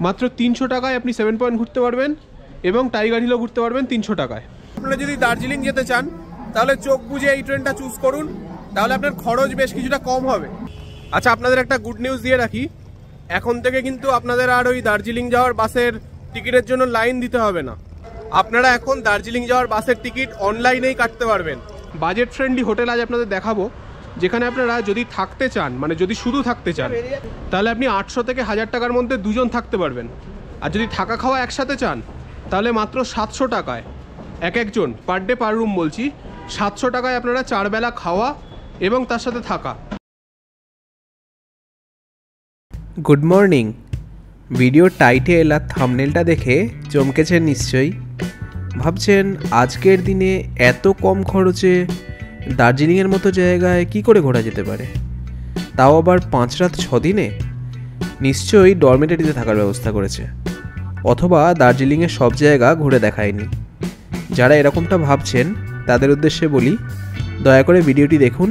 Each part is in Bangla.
মাত্র 300 টাকায় আপনি 7 পয়েন্ট ঘুরতে পারবেন এবং টাইগার হিলও ঘুরতে পারবেন 300 টাকায়। আপনারা যদি দার্জিলিং যেতে চান তাহলে চোখ বুঝে এই ট্রেনটা চুজ করুন, তাহলে আপনার খরচ বেশ কিছুটা কম হবে। আচ্ছা, আপনাদের একটা গুড নিউজ দিয়ে রাখি, এখন থেকে কিন্তু আপনাদের আর ওই দার্জিলিং যাওয়ার বাসের টিকিটের জন্য লাইন দিতে হবে না। আপনারা এখন দার্জিলিং যাওয়ার বাসের টিকিট অনলাইনেই কাটতে পারবেন। বাজেট ফ্রেন্ডলি হোটেল আজ আপনাদের দেখাবো, যেখানে আপনারা যদি থাকতে চান, মানে যদি শুধু থাকতে চান, তাহলে আপনি 800 থেকে 1000 টাকার মধ্যে দুজন থাকতে পারবেন। আর যদি থাকা খাওয়া একসাথে চান তাহলে মাত্র 700 টাকায় এক একজন পার ডে পার রুম বলছি, 700 টাকায় আপনারা 4 বেলা খাওয়া এবং তার সাথে থাকা। Good morning. ভিডিও টাইটেল আর থাম্বনেলটা দেখে চমকেছেন নিশ্চয়ই। ভাবছেন আজকের দিনে এত কম খরচে দার্জিলিংয়ের মতো জায়গায় কি করে ঘোরা যেতে পারে, তাও আবার 5 রাত 6 দিনে। নিশ্চয়ই ডরমেটরিতে থাকার ব্যবস্থা করেছে, অথবা দার্জিলিংয়ের সব জায়গা ঘুরে দেখায়নি। যারা এরকমটা ভাবছেন তাদের উদ্দেশ্যে বলি, দয়া করে ভিডিওটি দেখুন।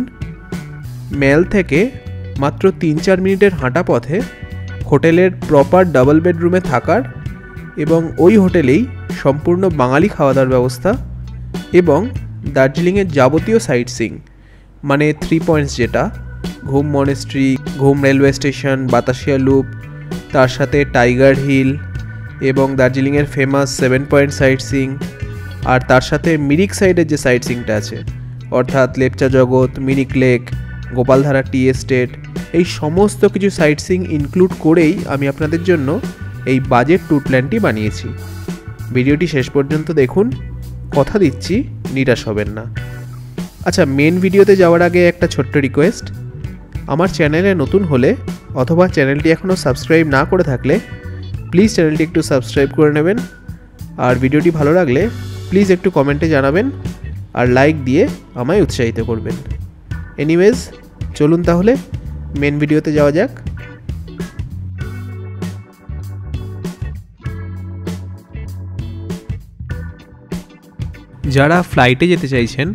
মেল থেকে মাত্র 3-4 মিনিটের হাঁটা পথে হোটেলের প্রপার ডাবল বেডরুমে থাকার এবং ওই হোটেলেই সম্পূর্ণ বাঙালি খাওয়া দাওয়ার ব্যবস্থা এবং দার্জিলিংয়ের যাবতীয় সাইট সিইং, মানে 3 পয়েন্টস, যেটা ঘুম মনেস্ট্রি, ঘুম রেলওয়ে স্টেশন, বাতাসিয়া লুপ, তার সাথে টাইগার হিল এবং দার্জিলিংয়ের ফেমাস 7 পয়েন্ট সাইট সিইং, আর তার সাথে মিরিক সাইডের যে সাইট সিইংটা আছে, অর্থাৎ লেপচা জগৎ, Mirik lake, Gopaldhara tea estate, এই সমস্ত কিছু সাইট সিইং ইনক্লুড করেই আমি আপনাদের জন্য এই বাজেট ট্যুর প্ল্যানটি বানিয়েছি। ভিডিওটি শেষ পর্যন্ত দেখুন, কথা দিচ্ছি নিরাশ হবেন না। আচ্ছা, মেন ভিডিওতে যাওয়ার আগে একটা ছোট্ট রিকোয়েস্ট, আমার চ্যানেলে নতুন হলে অথবা চ্যানেলটি এখনও সাবস্ক্রাইব না করে থাকলে প্লিজ চ্যানেলটি একটু সাবস্ক্রাইব করে নেবেন, আর ভিডিওটি ভালো লাগলে প্লিজ একটু কমেন্টে জানাবেন আর লাইক দিয়ে আমায় উৎসাহিত করবেন। এনিওয়েজ, চলুন তাহলে মেন ভিডিওতে যাওয়া যাক। যারা ফ্লাইটে যেতে চাইছেন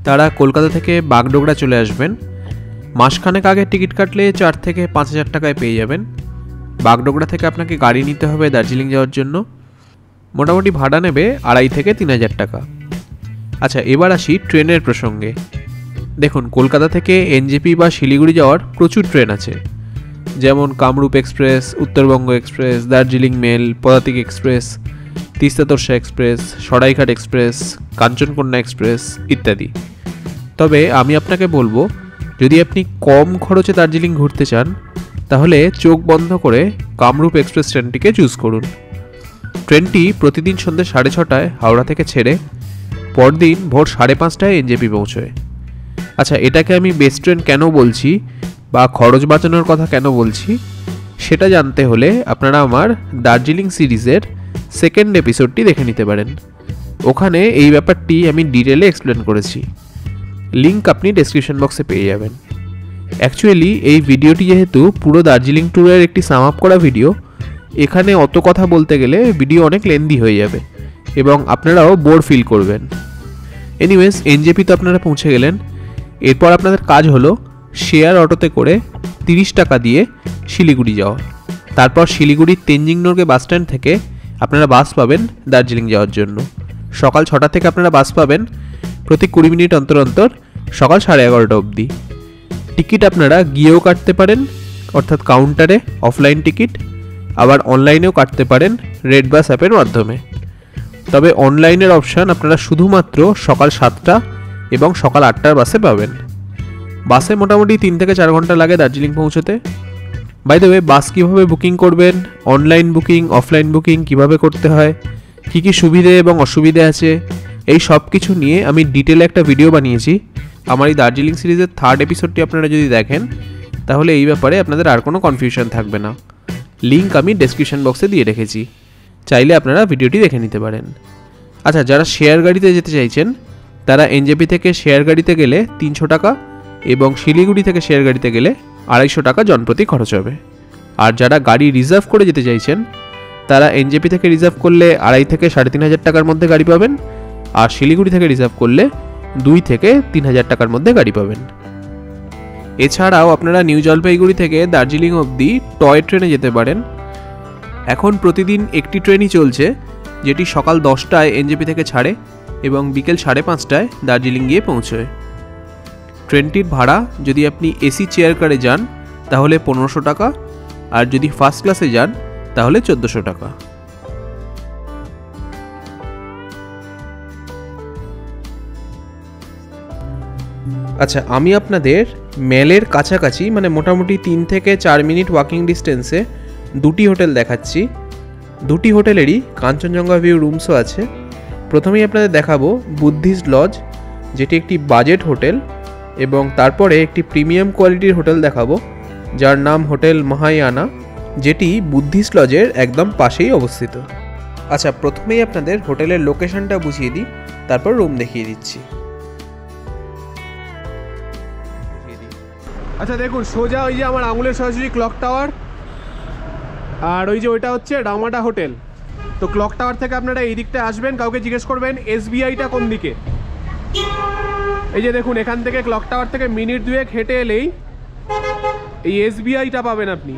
তারা কলকাতা থেকে বাগডোগরা চলে আসবেন। মাসখানেক আগে টিকিট কাটলে 4 থেকে 5000 টাকায় পেয়ে যাবেন। বাগডোগরা থেকে আপনাকে গাড়ি নিতে হবে দার্জিলিং যাওয়ার জন্য, মোটামুটি ভাড়া নেবে 2500 থেকে 3000 টাকা। আচ্ছা, এবার আসি ট্রেনের প্রসঙ্গে। দেখুন, কলকাতা থেকে এনজেপি বা শিলিগুড়ি যাওয়ার প্রচুর ট্রেন আছে, যেমন Kamrup express, Uttarbanga express, Darjeeling mail, Padatik express, Teesta Torsa express, Saraighat express, Kanchankanya express ইত্যাদি। তবে আমি আপনাকে বলবো, যদি আপনি কম খরচে দার্জিলিং ঘুরতে চান তাহলে চোখ বন্ধ করে কামরূপ এক্সপ্রেস ট্রেনটিকে চুজ করুন। ট্রেনটি প্রতিদিন সন্ধ্যে 6:30টায় হাওড়া থেকে ছেড়ে পরদিন ভোর 5:30টায় এনজেপি পৌঁছয়। আচ্ছা, এটাকে আমি বেস্ট ট্রেন কেন বলছি বা খরচ বাঁচানোর কথা কেন বলছি, সেটা জানতে হলে আপনারা আমার দার্জিলিং সিরিজের সেকেন্ড এপিসোডটি দেখে নিতে পারেন। ওখানে এই ব্যাপারটি আমি ডিটেলে এক্সপ্লেন করেছি, লিঙ্ক আপনি ডেসক্রিপশন বক্সে পেয়ে যাবেন। অ্যাকচুয়ালি এই ভিডিওটি যেহেতু পুরো দার্জিলিং ট্যুরের একটি সাম আপ করা ভিডিও, এখানে অত কথা বলতে গেলে ভিডিও অনেক লেন্দি হয়ে যাবে এবং আপনারাও বোর ফিল করবেন। এনিওয়েজ, এনজেপি তো আপনারা পৌঁছে গেলেন। এরপর আপনাদের কাজ হলো শেয়ার অটোতে করে 30 টাকা দিয়ে শিলিগুড়ি যাওয়া। তারপর শিলিগুড়ির তেনজিং নোরগে বাস স্ট্যান্ড থেকে আপনারা বাস পাবেন দার্জিলিং যাওয়ার জন্য। সকাল 6টা থেকে আপনারা বাস পাবেন প্রতি 20 মিনিট অন্তর অন্তর সকাল 11:30 অবধি। টিকিট আপনারা গিয়েও কাটতে পারেন, অর্থাৎ কাউন্টারে অফলাইন টিকিট, আবার অনলাইনেও কাটতে পারেন রেড বাস অ্যাপের মাধ্যমে। তবে অনলাইনের অপশান আপনারা শুধুমাত্র সকাল 7টা এবং সকাল 8টার বাসে পাবেন। বাসে মোটামুটি 3 থেকে 4 ঘন্টা লাগে দার্জিলিং পৌঁছতে। বাই দ্য ওয়ে, বাস কীভাবে বুকিং করবেন, অনলাইন বুকিং, অফলাইন বুকিং কীভাবে করতে হয়, কী কী সুবিধে এবং অসুবিধে আছে, এই সব কিছু নিয়ে আমি ডিটেলে একটা ভিডিও বানিয়েছি। আমার এই দার্জিলিং সিরিজের 3rd এপিসোডটি আপনারা যদি দেখেন তাহলে এই ব্যাপারে আপনাদের আর কোনো কনফিউশন থাকবে না। লিঙ্ক আমি ডেসক্রিপশন বক্সে দিয়ে রেখেছি, চাইলে আপনারা ভিডিওটি দেখে নিতে পারেন। আচ্ছা, যারা শেয়ার গাড়িতে যেতে চাইছেন তারা এনজেপি থেকে শেয়ার গাড়িতে গেলে 300 টাকা এবং শিলিগুড়ি থেকে শেয়ার গাড়িতে গেলে 250 টাকা জনপ্রতি খরচ হবে। আর যারা গাড়ি রিজার্ভ করে যেতে চাইছেন তারা এনজেপি থেকে রিজার্ভ করলে 2500 থেকে 3500 টাকার মধ্যে গাড়ি পাবেন, আর শিলিগুড়ি থেকে রিজার্ভ করলে 2 থেকে 3000 টাকার মধ্যে গাড়ি পাবেন। এছাড়াও আপনারা নিউ জলপাইগুড়ি থেকে দার্জিলিং অবধি টয় ট্রেনে যেতে পারেন। এখন প্রতিদিন একটি ট্রেনই চলছে, যেটি সকাল 10টায় এনজেপি থেকে ছাড়ে এবং বিকেল 5:30টায় দার্জিলিং গিয়ে পৌঁছয়। ট্রেনটির ভাড়া যদি আপনি এসি চেয়ার কারে যান তাহলে 1500 টাকা, আর যদি ফার্স্ট ক্লাসে যান তাহলে 1400 টাকা। আচ্ছা, আমি আপনাদের মেলের কাছাকাছি মানে মোটামুটি 3 থেকে 4 মিনিট ওয়াকিং ডিস্টেন্সে দুটি হোটেল দেখাচ্ছি। দুটি হোটেলেরই কাঞ্চনজঙ্ঘা ভিউ রুমসও আছে। প্রথমেই আপনাদের দেখাবো বুদ্ধিস্ট লজ, যেটি একটি বাজেট হোটেল, এবং তারপরে একটি প্রিমিয়াম কোয়ালিটির হোটেল দেখাবো যার নাম হোটেল মহায়ানা, যেটি বুদ্ধিস্ট লজের একদম পাশেই অবস্থিত। আচ্ছা, প্রথমেই আপনাদের হোটেলের লোকেশনটা বুঝিয়ে দিই, তারপর রুম দেখিয়ে দিচ্ছি। আচ্ছা দেখুন, সোজা ওই যে আমার আঙুলের সরাসরি ক্লক টাওয়ার, আর ওই যে ওইটা হচ্ছে রামাডা হোটেল। তো ক্লক টাওয়ার থেকে আপনারা এই দিকটা আসবেন, কাউকে জিজ্ঞেস করবেন এসবিআইটা কোন দিকে। এই যে দেখুন, এখান থেকে ক্লক টাওয়ার থেকে মিনিট 2 হেঁটে এলেই এই এসবিআইটা পাবেন আপনি।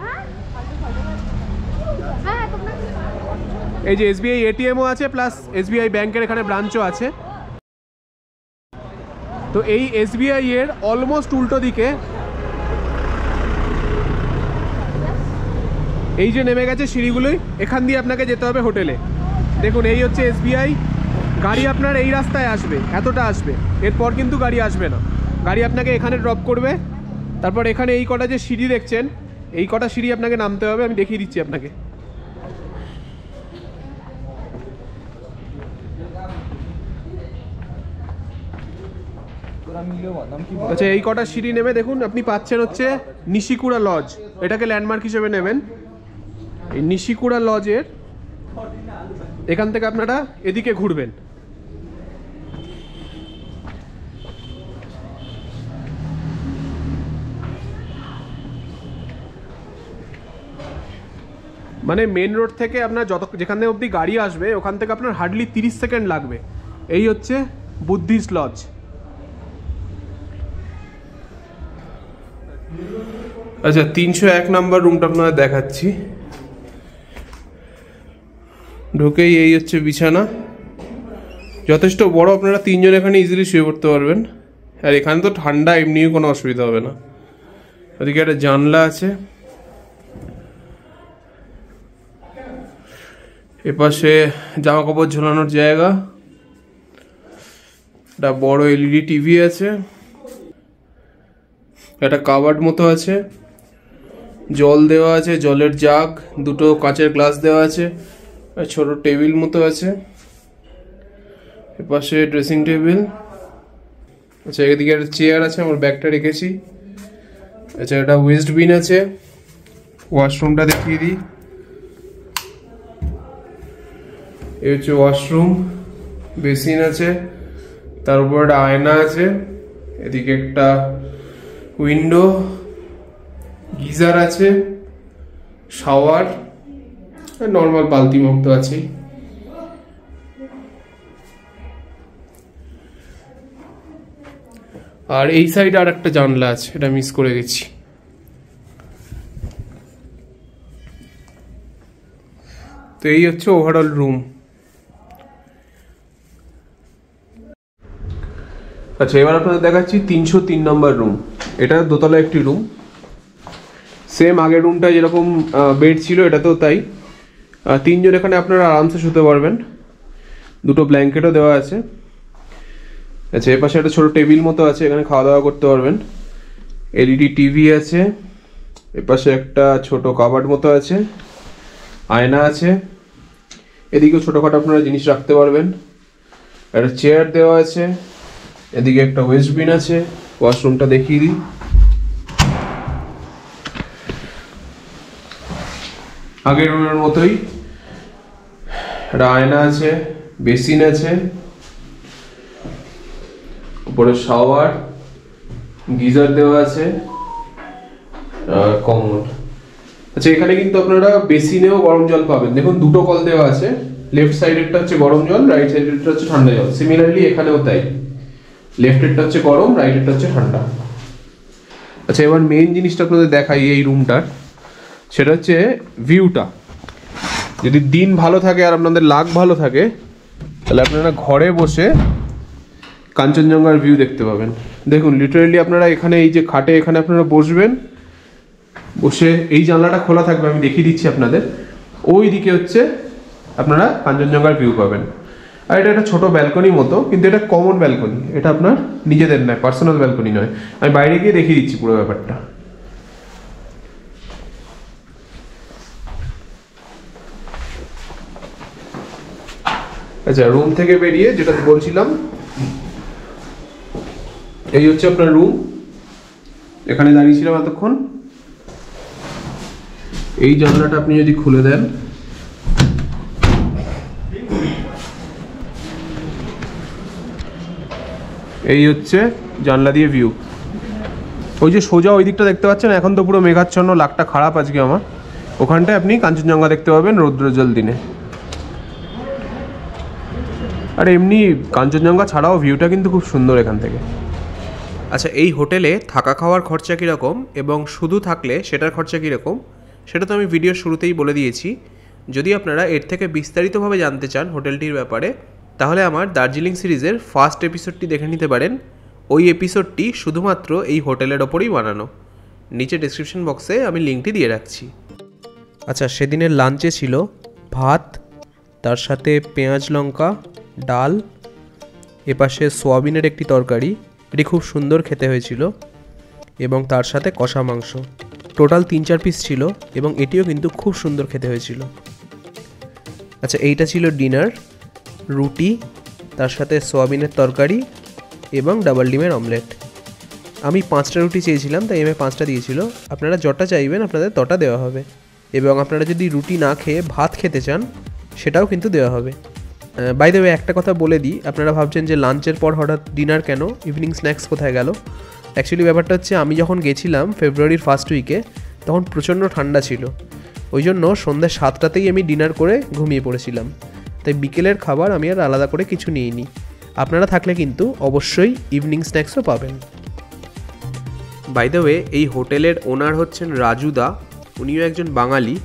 এই যে এসবিআই এটিএমও আছে, প্লাস এসবিআই ব্যাংকের এখানে ব্রাঞ্চও আছে। তো এই এসবিআই এর অলমোস্ট উল্টো দিকে এই যে নেমে গেছে সিঁড়িগুলোই, এখান দিয়ে আপনাকে যেতে হবে হোটেলে। দেখুন, এই হচ্ছে এসবিআই। গাড়ি আপনার এই রাস্তায় আসবে, এতটা আসবে, এরপর কিন্তু গাড়ি আসবে না। গাড়ি আপনাকে এখানে ড্রপ করবে, তারপর এখানে এই কটা যে সিঁড়ি দেখছেন, এই কটা সিঁড়ি আপনাকে নামতে হবে। আমি দেখিয়ে দিচ্ছি আপনাকে। আচ্ছা, এই কটা সিঁড়ি নেমে দেখুন আপনি পাচ্ছেন হচ্ছে নিশিকুড়া লজ। এটাকে ল্যান্ডমার্ক হিসেবে নেবেন। এই নিশিকুড়া লজের এখান থেকে আপনারা এদিকে ঘুরবেন। মানে মেন রোড থেকে আপনার যেখানে অবধি গাড়ি আসবে ওখান থেকে আপনার হার্ডলি 30 সেকেন্ড লাগবে। এই হচ্ছে বুদ্ধিস্ট লজ। আচ্ছা, 301 নাম্বার রুমটা আপনারা দেখাচ্ছি। ঢুকেই এই হচ্ছে বিছানা, যথেষ্ট বড়, আপনারা 3 জন এখানে ইজিলি শুয়ে পড়তে পারবেন। আর এখানে তো ঠান্ডা, এমনিও কোনো অসুবিধা হবে না। ওদিকে একটা জানলা আছে, এপাশে জামা কাপড় ঝোলানোর জায়গা, একটা বড় এলইডি টিভি আছে, একটা কাবার্ড মতো আছে, জল দেওয়া আছে, জলের জাগ, দুটো কাঁচের গ্লাস দেওয়া আছে, ছোট টেবিল মতো আছে, এপাশে ড্রেসিং টেবিল। আচ্ছা, এদিকে একটা চেয়ার আছে, আমার ব্যাগটা রেখেছি। আচ্ছা, একটা ওয়েস্ট বিন আছে। ওয়াশরুমটা দেখিয়ে দিই। এই হচ্ছে ওয়াশরুম, বেসিন আছে, তার উপর একটা আয়না আছে, এদিকে একটা উইন্ডো, গিজার আছে, শাওয়ার, নর্মাল বালতি মগ তো আছেই। আর এই সাইডে আর একটা জানলা আছে, এটা মিস করে গেছি। তো এই হচ্ছে ওভারঅল রুম। আচ্ছা, এবার আপনাদের দেখাচ্ছি 303 নম্বর রুম। এটা দোতলা একটি রুম, সেম আগের রুমটা যেরকম বেড ছিল এটাতেও তাই। 3 জন এখানে আপনারা আরামসে শুতে পারবেন, দুটো ব্ল্যাঙ্কেটও দেওয়া আছে। আচ্ছা, এর পাশে একটা ছোট টেবিল মতো আছে, এখানে খাওয়া দাওয়া করতে পারবেন। এলইডি টিভি আছে, এর পাশে একটা ছোট কাবার্ড মতো আছে, আয়না আছে, এদিকেও ছোটোখাটো আপনারা জিনিস রাখতে পারবেন। একটা চেয়ার দেওয়া আছে, এদিকে একটা ওয়েস্ট বিন আছে। ওয়াশরুমটা দেখিয়ে দিই। আগের রুমের মতোই, একটা আয়না আছে, বেসিন আছে, উপরে শাওয়ার, গিজার দেওয়া আছে, কমোড। আচ্ছা, এখানে কিন্তু আপনারা বেসিনেও গরম জল পাবেন। দেখুন, দুটো কল দেওয়া আছে, লেফট সাইডেরটা হচ্ছে গরম জল, রাইট সাইডেরটা হচ্ছে ঠান্ডা জল। সিমিলারলি এখানেও তাই, লেফটেরটা হচ্ছে গরম, রাইটেরটা হচ্ছে ঠান্ডা। আচ্ছা, এবার মেইন জিনিসটা আপনাদের দেখাই এই রুমটার, সেটা হচ্ছে ভিউটা। যদি দিন ভালো থাকে আর আপনাদের লাক ভালো থাকে তাহলে আপনারা ঘরে বসে কাঞ্চনজঙ্ঘার ভিউ দেখতে পাবেন। দেখুন লিটারেলি আপনারা এখানে এই যে খাটে এখানে আপনারা বসবেন, বসে এই জানলাটা খোলা থাকবে, আমি দেখিয়ে দিচ্ছি আপনাদের। ওই দিকে হচ্ছে আপনারা কাঞ্চনজঙ্ঘার ভিউ পাবেন। আর এটা একটা ছোটো ব্যালকনির মতো, কিন্তু এটা কমন ব্যালকনি, এটা আপনার নিজেদের নয়, পার্সোনাল ব্যালকনি নয়। আমি বাইরে গিয়ে দেখিয়ে দিচ্ছি পুরো ব্যাপারটা। আচ্ছা, রুম থেকে বেরিয়ে যেটা বলছিলাম, এই হচ্ছে আপনার রুম। এখানে দাঁড়িয়েছিলাম এতক্ষণ। এই জানলাটা আপনি যদি খুলে দেন, এই হচ্ছে জানলা দিয়ে ভিউ। ওই যে সোজা ওই দিকটা দেখতে পাচ্ছেন, এখন তো পুরো মেঘাচ্ছন্ন, লাকটা খারাপ আজকে আমার। ওখানটায় আপনি কাঞ্চনজঙ্ঘা দেখতে পাবেন রৌদ্রোজ্জ্বল দিনে। আর এমনি কাঞ্চনজঙ্ঘা ছাড়াও ভিউটা কিন্তু খুব সুন্দর এখান থেকে। আচ্ছা, এই হোটেলে থাকা খাওয়ার খরচা কীরকম এবং শুধু থাকলে সেটার খরচা কীরকম সেটা তো আমি ভিডিওর শুরুতেই বলে দিয়েছি। যদি আপনারা এর থেকে বিস্তারিতভাবে জানতে চান হোটেলটির ব্যাপারে, তাহলে আমার দার্জিলিং সিরিজের ফার্স্ট এপিসোডটি দেখে নিতে পারেন। ওই এপিসোডটি শুধুমাত্র এই হোটেলের ওপরেই বানানো। নিচে ডেসক্রিপশন বক্সে আমি লিঙ্কটি দিয়ে রাখছি। আচ্ছা, সেদিনের লাঞ্চে ছিল ভাত, তার সাথে পেঁয়াজ লঙ্কা, ডাল, এপাশে সোয়াবিনের একটি তরকারি, এটি খুব সুন্দর খেতে হয়েছিল, এবং তার সাথে কষা মাংস। টোটাল 3-4 পিস ছিল এবং এটিও কিন্তু খুব সুন্দর খেতে হয়েছিল। আচ্ছা, এইটা ছিল ডিনার, রুটি, তার সাথে সোয়াবিনের তরকারি এবং ডাবল ডিমের অমলেট। আমি 5টা রুটি চেয়েছিলাম, তাই আমি 5টা দিয়েছিল। আপনারা যটা চাইবেন আপনাদের তটা দেওয়া হবে, এবং আপনারা যদি রুটি না খেয়ে ভাত খেতে চান সেটাও কিন্তু দেওয়া হবে। বাই দ্য ওয়ে, একটা কথা বলে দিই, আপনারা ভাবছেন যে লাঞ্চের পর হঠাৎ ডিনার কেন, ইভিনিং স্ন্যাক্স কোথায় গেল? অ্যাকচুয়ালি ব্যাপারটা হচ্ছে, আমি যখন গেছিলাম ফেব্রুয়ারির ফার্স্ট উইকে, তখন প্রচণ্ড ঠান্ডা ছিল। ওই জন্য সন্ধ্যা 7টাতেই আমি ডিনার করে ঘুমিয়ে পড়েছিলাম, তাই বিকেলের খাবার আমি আর আলাদা করে কিছু নিইনি। আপনারা থাকলে কিন্তু অবশ্যই ইভিনিং স্ন্যাক্সও পাবেন। বাই দ্য ওয়ে, এই হোটেলের ওনার হচ্ছেন রাজুদা। উনিও একজন বাঙালি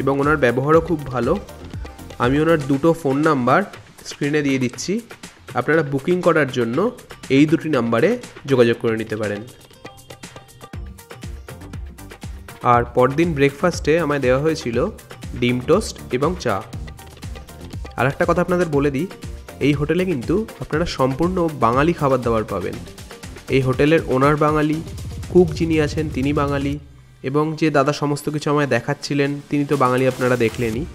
এবং ওনার ব্যবহারও খুব ভালো। আমি ওনার 2টো ফোন নাম্বার স্ক্রিনে দিয়ে দিচ্ছি, আপনারা বুকিং করার জন্য এই 2টি নাম্বারে যোগাযোগ করে নিতে পারেন। আর পরদিন ব্রেকফাস্টে আমায় দেওয়া হয়েছিল ডিম টোস্ট এবং চা। আর একটা কথা আপনাদের বলে দিই, এই হোটেলে কিন্তু আপনারা সম্পূর্ণ বাঙালি খাবার দাবার পাবেন। এই হোটেলের ওনার বাঙালি, কুক যিনি আছেন তিনি বাঙালি, এবং যে দাদা সমস্ত কিছু আমায় দেখাচ্ছিলেন তিনি তো বাঙালি, আপনারা দেখলেনই।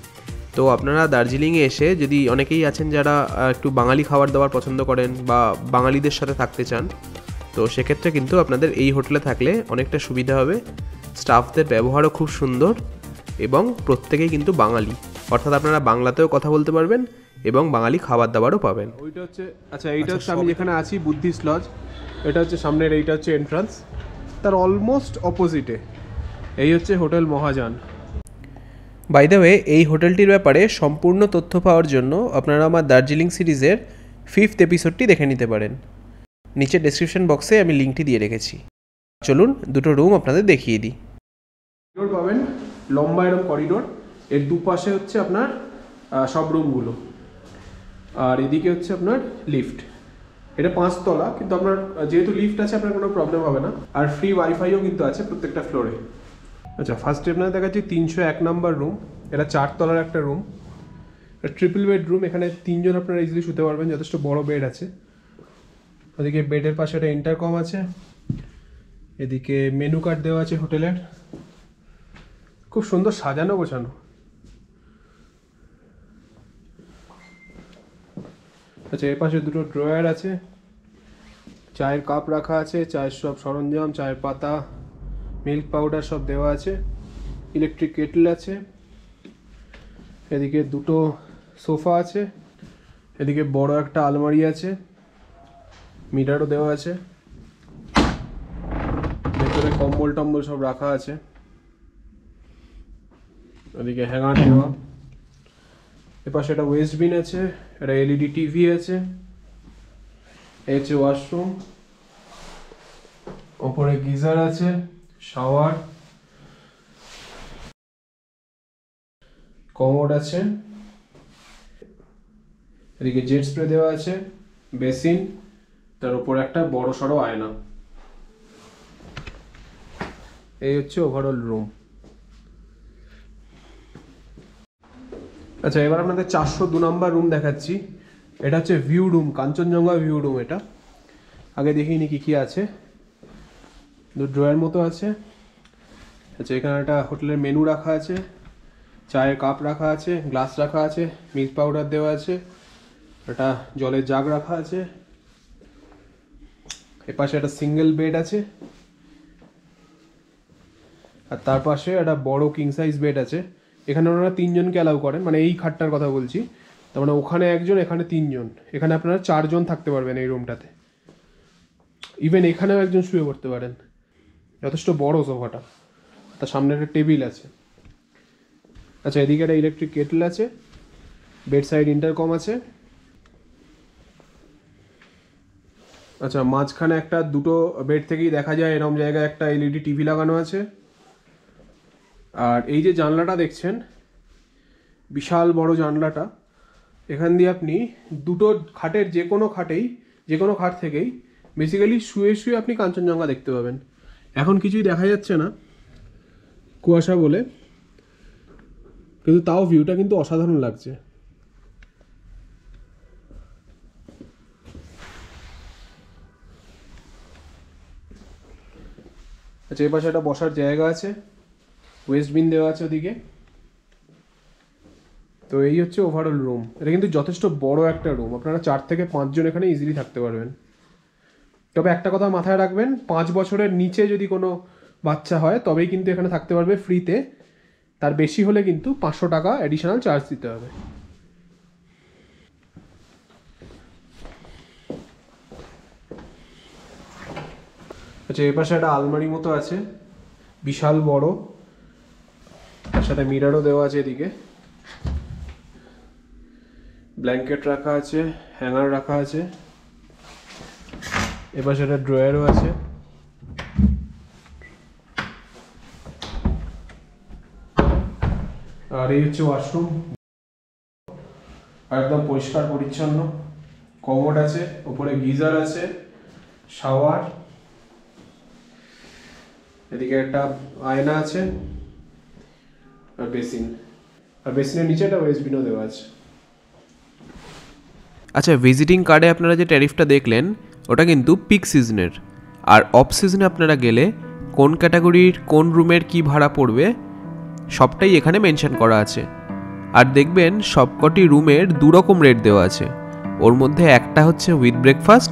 তো আপনারা দার্জিলিংয়ে এসে, যদি অনেকেই আছেন যারা একটু বাঙালি খাবার দাবার পছন্দ করেন বা বাঙালিদের সাথে থাকতে চান, তো সেক্ষেত্রে কিন্তু আপনাদের এই হোটেলে থাকলে অনেকটা সুবিধা হবে। স্টাফদের ব্যবহারও খুব সুন্দর এবং প্রত্যেকেই কিন্তু বাঙালি, অর্থাৎ আপনারা বাংলাতেও কথা বলতে পারবেন এবং বাঙালি খাবার দাবারও পাবেন। ওইটা হচ্ছে, আচ্ছা এইটা হচ্ছে আমি যেখানে আছি বুদ্ধিস্ট লজ, এটা হচ্ছে সামনের, এইটা হচ্ছে এন্ট্রান্স, তার অলমোস্ট অপোজিটে এই হচ্ছে hotel Mahayan. By the way, এই হোটেলটির ব্যাপারে সম্পূর্ণ তথ্য পাওয়ার জন্য আপনারা আমার দার্জিলিং সিরিজের 5th এপিসোডটি দেখে নিতে পারেন। নিচে ডেসক্রিপশন বক্সে আমি লিঙ্কটি দিয়ে রেখেছি। চলুন 2টো রুম আপনাদের দেখিয়ে দিই। করিডোর পাবেন, লম্বা এরকম করিডোর, এর দুপাশে হচ্ছে আপনার সব রুমগুলো, আর এদিকে হচ্ছে আপনার লিফট। এটা 5 তলা, কিন্তু আপনার যেহেতু লিফট আছে আপনার কোনো প্রবলেম হবে না, আর ফ্রি ওয়াইফাইও কিন্তু আছে প্রত্যেকটা ফ্লোরে। আচ্ছা, ফার্স্টে আপনাদের দেখাচ্ছি 301 নম্বর রুম। এটা 4 তলার একটা রুম, ট্রিপল বেড রুম। এখানে 3 জন আপনারা ইজিলি শুতে পারবেন, যথেষ্ট বড় বেড আছে। ওদিকে বেডের পাশে একটা ইন্টারকম আছে, এদিকে মেনু কার্ড দেওয়া আছে হোটেলের, খুব সুন্দর সাজানো গোছানো। আচ্ছা, এর পাশে 2টো ড্রয়ার আছে, চায়ের কাপ রাখা আছে, চায়ের সব সরঞ্জাম, চায়ের পাতা, মিল্ক পাউডার সব দেওয়া আছে, ইলেকট্রিক কেটল আছে। এদিকে 2টো সোফা আছে, এদিকে বড় একটা আলমারি আছে, মিটারও দেওয়া আছে, ভেতরে কম্বল টম্বল সব রাখা আছে, ওদিকে হ্যাঙ্গার দেওয়া। এপাশে একটা ওয়েস্ট বিন আছে, একটা এলইডি টিভি আছে, এই হচ্ছে ওয়াশরুম, ওপরে গিজার আছে, শাওয়ার, কমোড আছে, এদিকে জেট স্প্রে দেওয়া আছে, বেসিন, তার উপর একটা বড় সড়ো আয়না। এই হচ্ছে ওভারঅল রুম। আচ্ছা, এবার আপনাদের 402 নম্বর রুম দেখাচ্ছি। এটা হচ্ছে view room, Kanchenjunga view room. এটা আগে দেখিনি কি কি আছে। ড্রয়ার মতো আছে। আচ্ছা, এখানে একটা হোটেলের মেনু রাখা আছে, চায়ের কাপ রাখা আছে, গ্লাস রাখা আছে, মিল্ক পাউডার দেওয়া আছে, একটা জলের জাগ রাখা আছে। এপাশে একটা সিঙ্গেল বেড আছে, আর তার পাশে একটা বড় কিং সাইজ বেড আছে। এখানে ওনারা 3 জনকে অ্যালাউ করেন, মানে এই খাটটার কথা বলছি। তার মানে ওখানে 1 জন, এখানে 3 জন, এখানে আপনারা 4 জন থাকতে পারবেন এই রুমটাতে। ইভেন এখানেও 1 জন শুয়ে পড়তে পারেন, যথেষ্ট বড় সোফাটা। তার সামনে একটা টেবিল আছে। আচ্ছা, এদিকে একটা ইলেকট্রিক কেটল আছে, বেড সাইড ইন্টারকম আছে। আচ্ছা, মাঝখানে একটা দুটো বেড থেকেই দেখা যায় এরকম জায়গায় একটা এলইডি টিভি লাগানো আছে। আর এই যে জানলাটা দেখছেন, বিশাল বড় জানলাটা, এখান দিয়ে আপনি দুটো খাটের যে কোনো খাট থেকেই বেসিক্যালি শুয়ে শুয়ে আপনি কাঞ্চনজঙ্ঘা দেখতে পাবেন। এখন কিছুই দেখা যাচ্ছে না কুয়াশা বলে, কিন্তু তাও ভিউটা কিন্তু অসাধারণ লাগছে। আচ্ছা, এই পাশে একটা বসার জায়গা আছে, ওয়েস্ট বিন দেওয়া আছে ওদিকে। তো এই হচ্ছে ওভারঅল রুম। এটা কিন্তু যথেষ্ট বড় একটা রুম, আপনারা 4 থেকে 5 জন এখানে ইজিলি থাকতে পারবেন। তবে একটা কথা মাথায় রাখবেন, 5 বছরের নিচে যদি কোনো বাচ্চা হয় তবেই কিন্তু এখানে থাকতে পারবে ফ্রিতে। তার বেশি হলে কিন্তু 500 টাকা অ্যাডিশনাল চার্জ দিতে হবে। আচ্ছা, এর পাশে একটা আলমারি মতো আছে, বিশাল বড়, তার সাথে মিররও দেওয়া আছে। এদিকে ব্ল্যাঙ্কেট রাখা আছে, হ্যাঙ্গার রাখা আছে। এ পাশে একটা ড্রয়ারও আছে। আর এই হচ্ছে ওয়াশরুম, একদম পরিষ্কার পরিচ্ছন্ন। কমোড আছে, উপরে গিজার আছে, শাওয়ার, এদিকে একটা আয়না আছে, আর বেসিন, আর বেসিনের নিচে একটা ওয়েস্ট বিনও দেওয়া আছে। আচ্ছা, ভিজিটিং কার্ডে আপনারা যে ট্যারিফটা দেখলেন ওটা কিন্তু পিক সিজনের, আর অফ সিজনে আপনারা গেলে কোন ক্যাটাগরির কোন রুমের কি ভাড়া পড়বে সবটাই এখানে মেনশন করা আছে। আর দেখবেন সবকটি রুমের 2 রকম রেট দেওয়া আছে। ওর মধ্যে একটা হচ্ছে উইথ ব্রেকফাস্ট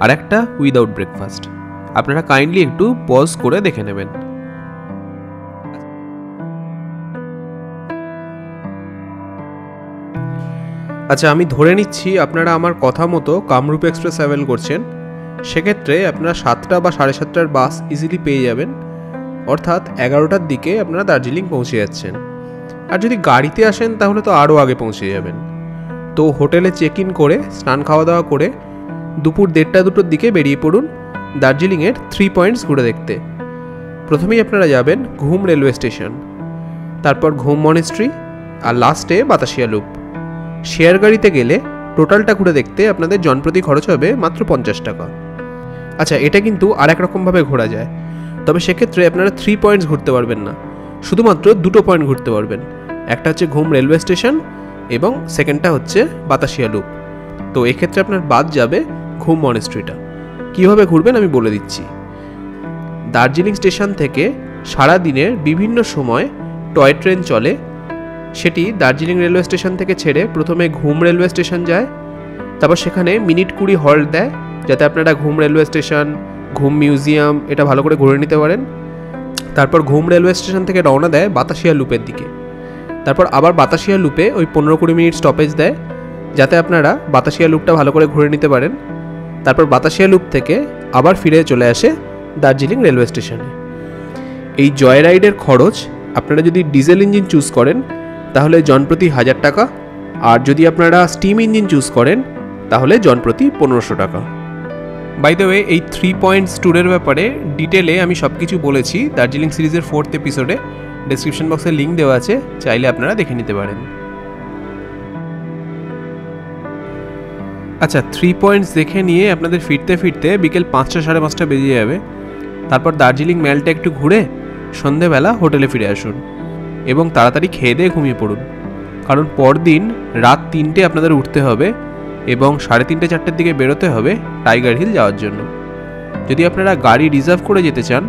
আর একটা উইদাউট ব্রেকফাস্ট। আপনারা কাইন্ডলি একটু পজ করে দেখে নেবেন। আচ্ছা, আমি ধরে নিচ্ছি আপনারা আমার কথা মতো কামরূপ এক্সপ্রেস ট্রাভেল করছেন। সেক্ষেত্রে আপনারা 7টা বা 7:30টার বাস ইজিলি পেয়ে যাবেন, অর্থাৎ 11টার দিকে আপনারা দার্জিলিং পৌঁছে যাচ্ছেন। আর যদি গাড়িতে আসেন তাহলে তো আরও আগে পৌঁছে যাবেন। তো হোটেলে চেক ইন করে স্নান খাওয়া দাওয়া করে দুপুর 1:30-2টোর দিকে বেরিয়ে পড়ুন দার্জিলিংয়ের 3 পয়েন্টস ঘুরে দেখতে। প্রথমেই আপনারা যাবেন ঘুম রেলওয়ে স্টেশন, তারপর ঘুম মনেস্ট্রি, আর লাস্টে বাতাসিয়া লুপ। শেয়ার গাড়িতে গেলে টোটালটা ঘুরে দেখতে আপনাদের জনপ্রতি খরচ হবে মাত্র 50 টাকা। আচ্ছা, এটা কিন্তু আর এক রকমভাবে ঘোরা যায়, তবে সেক্ষেত্রে আপনারা 3 পয়েন্টস ঘুরতে পারবেন না, শুধুমাত্র 2টো পয়েন্ট ঘুরতে পারবেন। একটা হচ্ছে ঘুম রেলওয়ে স্টেশন এবং সেকেন্ডটা হচ্ছে বাতাসিয়া লুপ। তো এক্ষেত্রে আপনার বাদ যাবে ঘুম মনেস্ট্রিটা। কীভাবে ঘুরবেন আমি বলে দিচ্ছি। দার্জিলিং স্টেশন থেকে সারা দিনের বিভিন্ন সময় টয় ট্রেন চলে। সেটি দার্জিলিং রেলওয়ে স্টেশন থেকে ছেড়ে প্রথমে ঘুম রেলওয়ে স্টেশন যায়, তারপর সেখানে মিনিট 20 হল্ট দেয়, যাতে আপনারা ঘুম রেলওয়ে স্টেশন, ঘুম মিউজিয়াম এটা ভালো করে ঘুরে নিতে পারেন। তারপর ঘুম রেলওয়ে স্টেশন থেকে রওনা দেয় বাতাসিয়া লুপের দিকে। তারপর আবার বাতাসিয়া লুপে ওই 15-20 মিনিট স্টপেজ দেয়, যাতে আপনারা বাতাসিয়া লুপটা ভালো করে ঘুরে নিতে পারেন। তারপর বাতাসিয়া লুপ থেকে আবার ফিরে চলে আসে দার্জিলিং রেলওয়ে স্টেশনে। এই জয় রাইডের খরচ আপনারা যদি ডিজেল ইঞ্জিন চুজ করেন তাহলে জনপ্রতি 1000 টাকা, আর যদি আপনারা স্টিম ইঞ্জিন চুজ করেন তাহলে জনপ্রতি 1500 টাকা। বাই দ্য ওয়ে, এই 3 পয়েন্টস ট্যুরের ব্যাপারে ডিটেলে আমি সব কিছু বলেছি দার্জিলিং সিরিজের 4th এপিসোডে। ডেসক্রিপশন বক্সে লিঙ্ক দেওয়া আছে, চাইলে আপনারা দেখে নিতে পারেন। আচ্ছা, 3 পয়েন্টস দেখে নিয়ে আপনাদের ফিরতে ফিরতে বিকেল 5টা সাড়ে 5টা বেজে যাবে। তারপর দার্জিলিং ম্যালটা একটু ঘুরে সন্ধেবেলা হোটেলে ফিরে আসুন এবং তাড়াতাড়ি খেয়ে দিয়ে ঘুমিয়ে পড়ুন, কারণ পরদিন রাত 3টে আপনাদের উঠতে হবে এবং 3:30 4টের দিকে বেরোতে হবে টাইগার হিল যাওয়ার জন্য। যদি আপনারা গাড়ি রিজার্ভ করে যেতে চান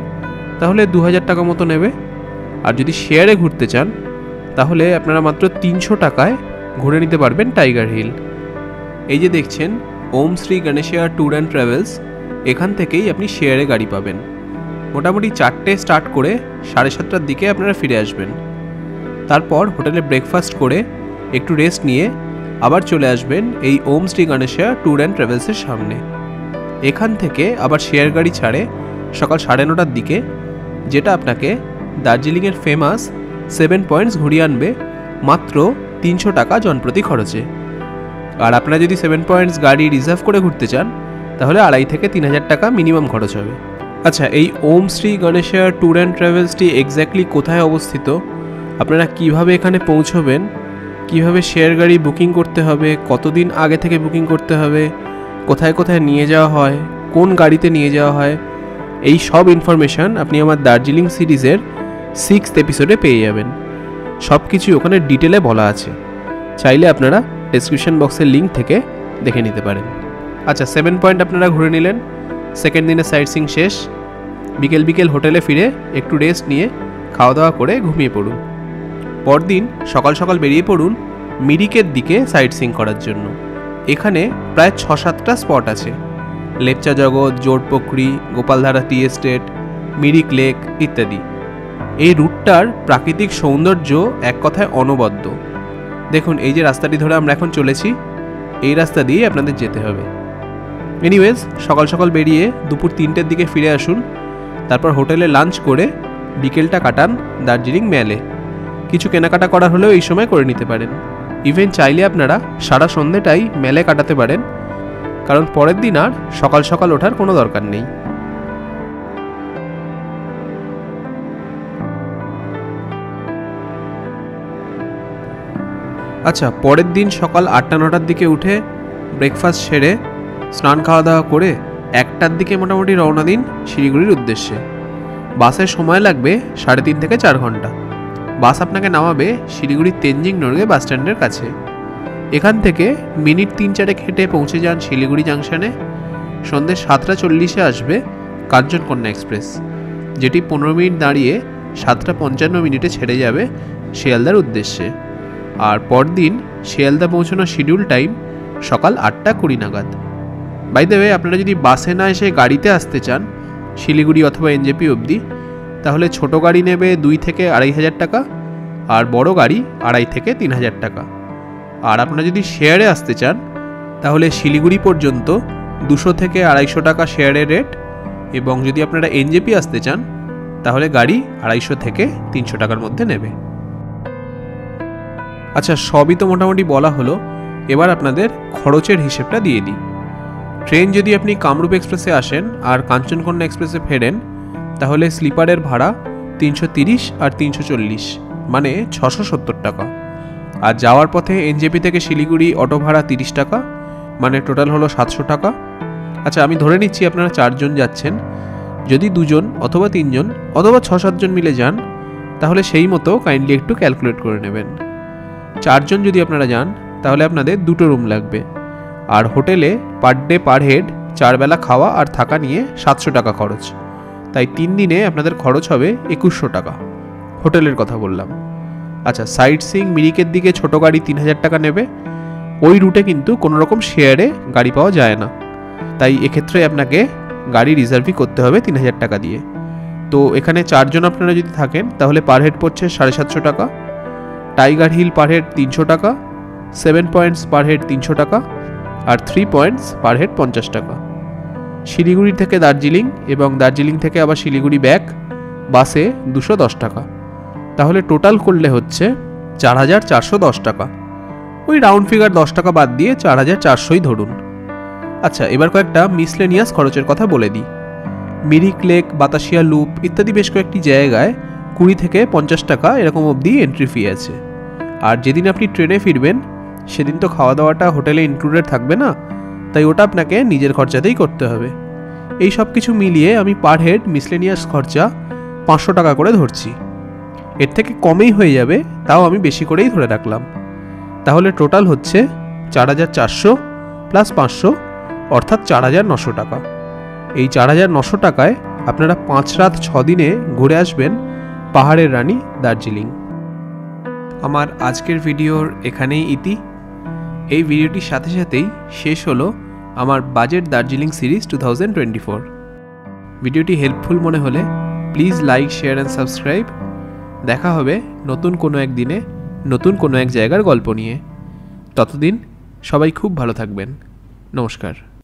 তাহলে 2000 টাকা মতো নেবে, আর যদি শেয়ারে ঘুরতে চান তাহলে আপনারা মাত্র 300 টাকায় ঘুরে নিতে পারবেন টাইগার হিল। এই যে দেখছেন ওম শ্রী গণেশিয়া ট্যুর অ্যান্ড ট্রাভেলস, এখান থেকেই আপনি শেয়ারে গাড়ি পাবেন। মোটামুটি 4টে স্টার্ট করে 7:30টার দিকে আপনারা ফিরে আসবেন। তারপর হোটেলে ব্রেকফাস্ট করে একটু রেস্ট নিয়ে আবার চলে আসবেন এই ওম শ্রী গণেশিয়া ট্যুর অ্যান্ড ট্রাভেলসের সামনে। এখান থেকে আবার শেয়ার গাড়ি ছাড়ে সকাল 9:30টার দিকে, যেটা আপনাকে দার্জিলিংয়ের ফেমাস 7 পয়েন্টস ঘুরিয়ে আনবে মাত্র 300 টাকা জনপ্রতি খরচে। আর আপনারা যদি 7 পয়েন্টস গাড়ি রিজার্ভ করে ঘুরতে চান তাহলে 2,500 থেকে 3,000 টাকা মিনিমাম খরচ হবে। আচ্ছা, এই ওম শ্রী গণেশিয়া ট্যুর অ্যান্ড ট্রাভেলসটি এক্স্যাক্টলি কোথায় অবস্থিত, আপনারা কিভাবে এখানে পৌঁছবেন, কিভাবে শেয়ার গাড়ি বুকিং করতে হবে, কতদিন আগে থেকে বুকিং করতে হবে, কোথায় কোথায় নিয়ে যাওয়া হয়, কোন গাড়িতে নিয়ে যাওয়া হয়, এই সব ইনফরমেশান আপনি আমার দার্জিলিং সিরিজের 6th এপিসোডে পেয়ে যাবেন। সব কিছু ওখানে ডিটেলে বলা আছে, চাইলে আপনারা ডেসক্রিপশন বক্সের লিঙ্ক থেকে দেখে নিতে পারেন। আচ্ছা, 7 পয়েন্ট আপনারা ঘুরে নিলেন, সেকেন্ড দিনের সাইট সিইং শেষ। বিকেল হোটেলে ফিরে একটু রেস্ট নিয়ে খাওয়া দাওয়া করে ঘুমিয়ে পড়ুন। পরদিন সকাল সকাল বেরিয়ে পড়ুন মিরিকের দিকে সাইট সিইং করার জন্য। এখানে প্রায় 6-7টা স্পট আছে, লেপচা জগৎ, Jorpokhri, Gopaldhara tea estate, Mirik lake ইত্যাদি। এই রুটটার প্রাকৃতিক সৌন্দর্য এক কথায় অনবদ্য। দেখুন, এই যে রাস্তাটি ধরে আমরা এখন চলেছি, এই রাস্তা দিয়ে আপনাদের যেতে হবে। এনিওয়েজ, সকাল সকাল বেরিয়ে দুপুর 3টের দিকে ফিরে আসুন। তারপর হোটেলে লাঞ্চ করে বিকেলটা কাটান দার্জিলিং ম্যালে। কিছু কেনাকাটা করার হলেও এই সময় করে নিতে পারেন। ইভেন চাইলে আপনারা সারা সন্ধ্যেটাই ম্যালে কাটাতে পারেন, কারণ পরের দিন আর সকাল সকাল ওঠার কোনো দরকার নেই। আচ্ছা, পরের দিন সকাল 8টা-9টার দিকে উঠে ব্রেকফাস্ট সেরে স্নান খাওয়া দাওয়া করে 1টার দিকে মোটামুটি রওনা দিন শিলিগুড়ির উদ্দেশ্যে। বাসের সময় লাগবে 3.5 থেকে 4 ঘন্টা। বাস আপনাকে নামাবে শিলিগুড়ির তেনজিং নর্গে বাস স্ট্যান্ডের কাছে। এখান থেকে মিনিট 3-4 হেঁটে পৌঁছে যান শিলিগুড়ি জাংশনে। সন্ধ্যে 7:40 আসবে কাঞ্চনকন্যা এক্সপ্রেস, যেটি 15 মিনিট দাঁড়িয়ে 7:55 ছেড়ে যাবে শিয়ালদার উদ্দেশ্যে। আর পরদিন শিয়ালদা পৌঁছানোর শিডিউল টাইম সকাল 8:20 নাগাদ। বাই দ্য ওয়ে, আপনারা যদি বাসে না এসে গাড়িতে আসতে চান শিলিগুড়ি অথবা এনজেপি অবধি, তাহলে ছোট গাড়ি নেবে 2 থেকে 2,500 টাকা, আর বড় গাড়ি 2,500 থেকে 3,000 টাকা। আর আপনারা যদি শেয়ারে আসতে চান তাহলে শিলিগুড়ি পর্যন্ত 200 থেকে 250 টাকা শেয়ারের রেট, এবং যদি আপনারা এনজেপি আসতে চান তাহলে গাড়ি 250 থেকে 300 টাকার মধ্যে নেবে। আচ্ছা, সবই তো মোটামুটি বলা হলো, এবার আপনাদের খরচের হিসেবটা দিয়ে দিই। ট্রেন যদি আপনি কামরূপ এক্সপ্রেসে আসেন আর কাঞ্চনকন্যা এক্সপ্রেসে ফেরেন তাহলে স্লিপারের ভাড়া 330 আর 340, মানে 670 টাকা। আর যাওয়ার পথে এনজেপি থেকে শিলিগুড়ি অটো ভাড়া 30 টাকা, মানে টোটাল হলো 700 টাকা। আচ্ছা, আমি ধরে নিচ্ছি আপনারা 4 জন যাচ্ছেন। যদি 2 জন অথবা 3 জন অথবা 6-7 জন মিলে যান তাহলে সেই মতো কাইন্ডলি একটু ক্যালকুলেট করে নেবেন। 4 জন যদি আপনারা যান তাহলে আপনাদের 2টো রুম লাগবে, আর হোটেলে পার ডে পার হেড 4 বেলা খাওয়া আর থাকা নিয়ে 700 টাকা খরচ। তাই 3 দিনে আপনাদের খরচ হবে 2100 টাকা। হোটেলের কথা বললাম। আচ্ছা, সাইট সিইং মিরিকের দিকে ছোট গাড়ি 3000 টাকা নেবে। ওই রুটে কিন্তু কোনো রকম শেয়ারে গাড়ি পাওয়া যায় না, তাই এক্ষেত্রে আপনাকে গাড়ি রিজার্ভই করতে হবে 3000 টাকা দিয়ে। তো এখানে 4 জন আপনারা যদি থাকেন তাহলে পার হেড পড়ছে 750 টাকা। টাইগার হিল পার হেড 300 টাকা, 7 পয়েন্টস পার হেড 300 টাকা, আর 3 পয়েন্টস পার হেড 50 টাকা। শিলিগুড়ি থেকে দার্জিলিং এবং দার্জিলিং থেকে আবার শিলিগুড়ি ব্যাক বাসে 210 টাকা। তাহলে টোটাল করলে হচ্ছে 4410 টাকা। ওই রাউন্ড ফিগার 10 টাকা বাদ দিয়ে 4400ই ধরুন। আচ্ছা, এবার কয়েকটা মিসলেনিয়াস খরচের কথা বলে দিই। মিরিক লেক, বাতাসিয়া লুপ ইত্যাদি বেশ কয়েকটি জায়গায় 20 থেকে 50 টাকা এরকম অবধি এন্ট্রি ফি আছে। আর যেদিন আপনি ট্রেনে ফিরবেন সেদিন তো খাওয়া দাওয়াটা হোটেলে ইনক্লুডেড থাকবে না, তাই ওটা আপনাকে নিজের খরচাতেই করতে হবে। এই সব কিছু মিলিয়ে আমি পার হেড মিসলেনিয়াস খরচা 500 টাকা করে ধরছি। এর থেকে কমেই হয়ে যাবে, তাও আমি বেশি করেই ধরে রাখলাম। তাহলে টোটাল হচ্ছে 4400 প্লাস 500 অর্থাৎ 4900 টাকা। এই 4900 টাকায় আপনারা 5 রাত 6 দিনে ঘুরে আসবেন পাহাড়ের রানী দার্জিলিং। আমার আজকের ভিডিওর এখানেই ইতি। এই ভিডিওটির সাথে সাথেই শেষ হলো আমার বাজেট দার্জিলিং সিরিজ 2024। ভিডিওটি হেল্পফুল মনে হলে please like, share and subscribe. দেখা হবে নতুন কোনো এক দিনে নতুন কোনো এক জায়গার গল্প নিয়ে। ততদিন সবাই খুব ভালো থাকবেন। নমস্কার।